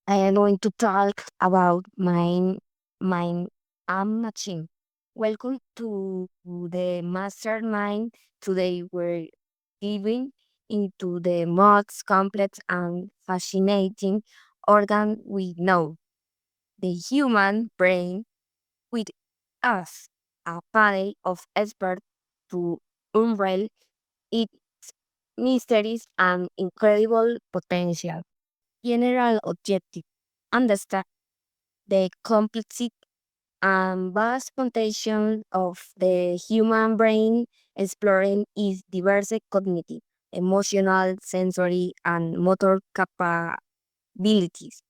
I am going to talk about mind and machine. Welcome to the mastermind. Today we're diving into the most complex and fascinating organ we know, the human brain, with us, a panel of experts to unravel its mysteries and incredible potential. General objective: understand the complexity and vast potential of the human brain, exploring its diverse cognitive, emotional, sensory, and motor capabilities,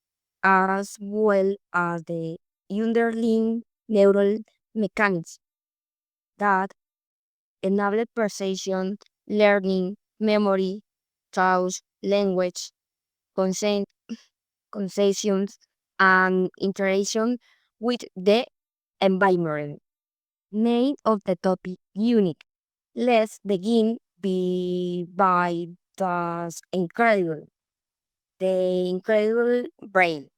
as well as the underlying neural mechanics that enable perception, learning, memory, thought, language, consent, concessions, and interaction with the environment. Name of the topic: unique. Let's begin by the incredible brain.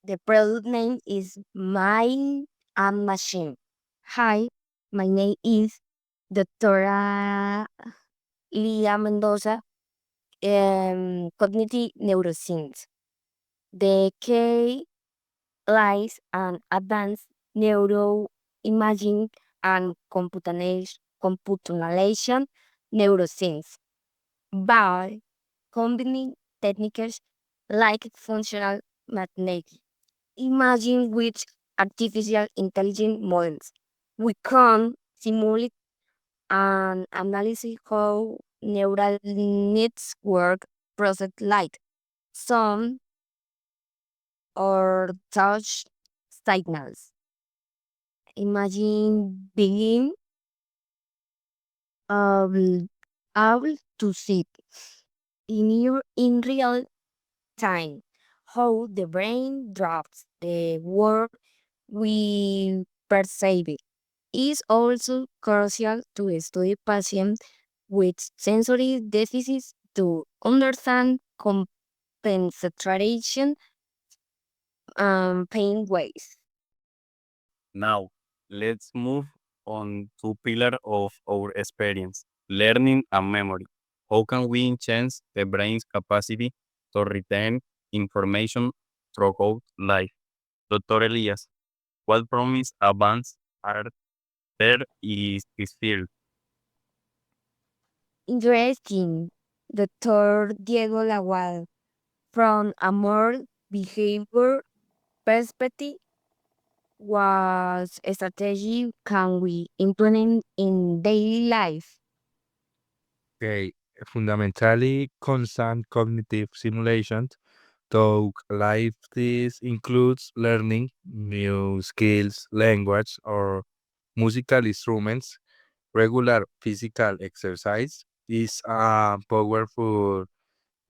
The product name is Mind and Machine. Hi, my name is Dr. Leah Mendoza, cognitive neuroscience. The K lies an advanced neuroimaging and computational neuroscience by combining techniques like functional magnetic imaging with artificial intelligence models. We can simulate and analyze how neural nets work, process light, sound, or touch signals. Imagine being able, able to see in real time how the brain drops the world we perceive it. Is also crucial to study patients with sensory deficits to understand compensation and pain ways. Now, let's move on to pillar of our experience, learning and memory. How can we enhance the brain's capacity to retain information throughout life? Dr. Elias, what promise advance are there is this field? Interesting. Dr. Diego Lawal, from a more behavior perspective, what strategy can we implement in daily life? Okay, fundamentally constant cognitive simulation. So life this includes learning new skills, language, or musical instruments. Regular physical exercise is a powerful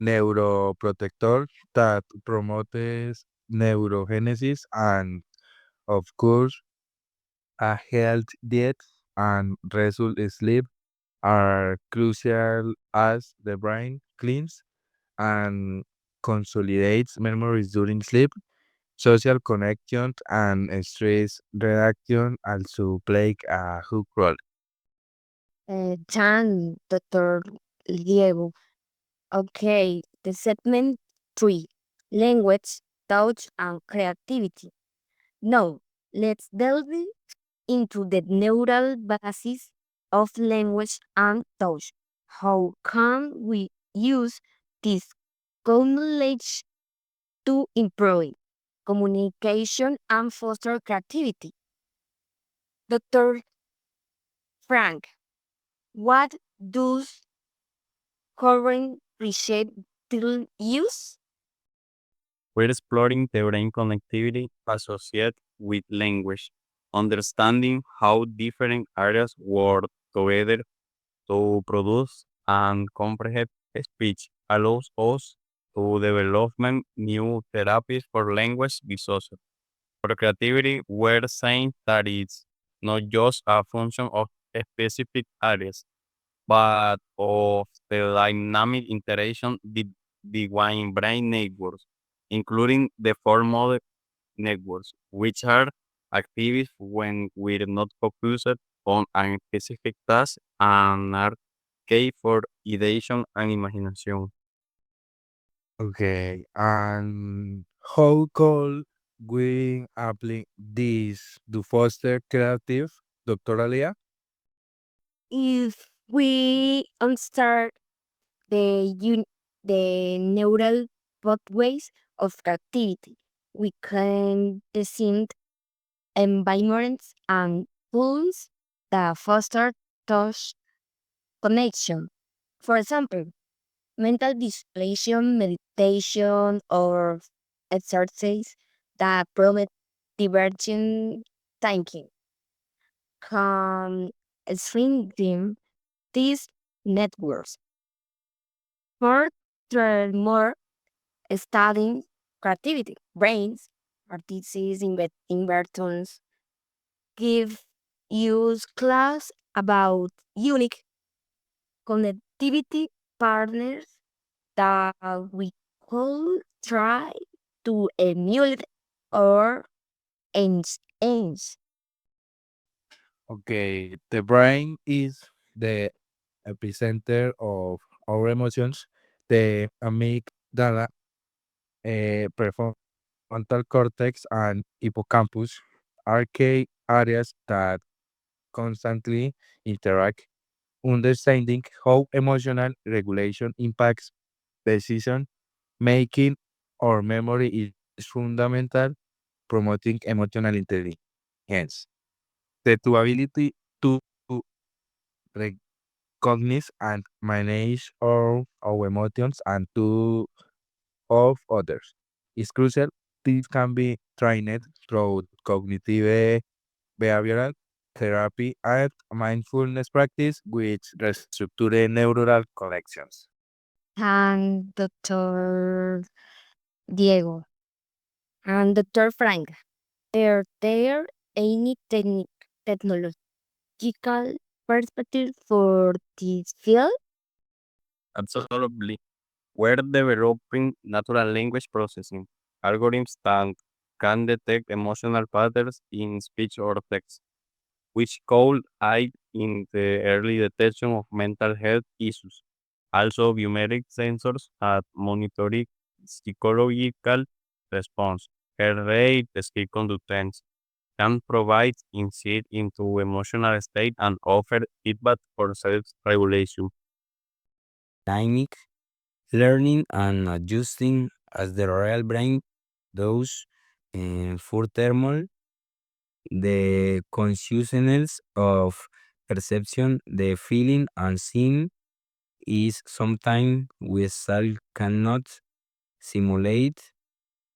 neuroprotector that promotes neurogenesis and, of course, a healthy diet and restful sleep are crucial as the brain cleans and consolidates memories during sleep. Social connection and stress reduction also play a hook role. Dr. Diego. Okay, the segment three: language, touch, and creativity. Now, let's delve into the neural basis of language and touch. How can we use this knowledge to improve communication and foster creativity? Dr. Frank, what does current research still use? We're exploring the brain connectivity associated with language, understanding how different areas work together to produce and comprehend speech allows us to develop new therapies for language disorders. For creativity, we're saying that it's not just a function of specific areas, but of the dynamic interaction between brain networks. including the four modern networks, which are active when we're not focused on a specific task and are key for ideation and imagination. Okay, and how could we apply this to foster creative, Dr. Alia? If we understand the the neural pathways of activity, we can design environments and tools that foster touch connection. For example, mental dissociation, meditation, or exercise that promote divergent thinking can strengthen these networks. Furthermore, studying creativity, brains, artists, invertons, give use class about unique connectivity partners that we could try to emulate or enhance. Okay, the brain is the epicenter of our emotions. The amygdala, prefrontal cortex, and hippocampus are key areas that constantly interact. Understanding how emotional regulation impacts decision making or memory is fundamental, promoting emotional intelligence. The two ability to recognize and manage our emotions and to of others is crucial. This can be trained through cognitive behavioral therapy and mindfulness practice, which restructure neural connections. And Dr. Diego and Dr. Frank, are there any technological perspective for this field? Absolutely. We're developing natural language processing algorithms that can detect emotional patterns in speech or text, which could aid in the early detection of mental health issues. Also, biometric sensors that monitor psychological response, heart rate, skill conductance, can provide insight into emotional state and offer feedback for self-regulation. Dynamic learning and adjusting as the real brain does. Furthermore, the consciousness of perception, the feeling and seeing is sometimes we still cannot simulate.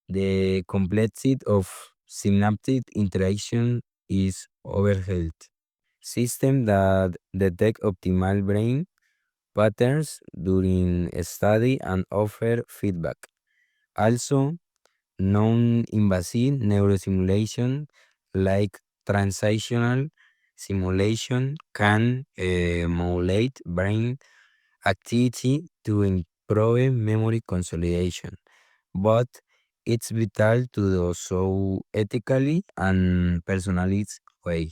The complexity of synaptic interaction is overhead. System that detect optimal brain patterns during a study and offer feedback. Also, non-invasive neurosimulation like transactional simulation can modulate brain activity to improve memory consolidation, but it's vital to do so ethically and personalized way.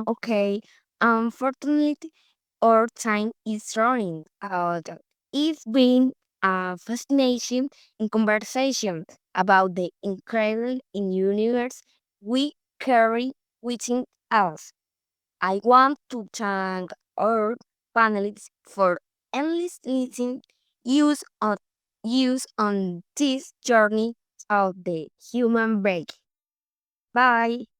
Okay. Unfortunately, our time is running out. It's been a fascination in conversation about the incredible universe we carry within us. I want to thank our panelists for endless listening use on use on this journey of the human brain. Bye.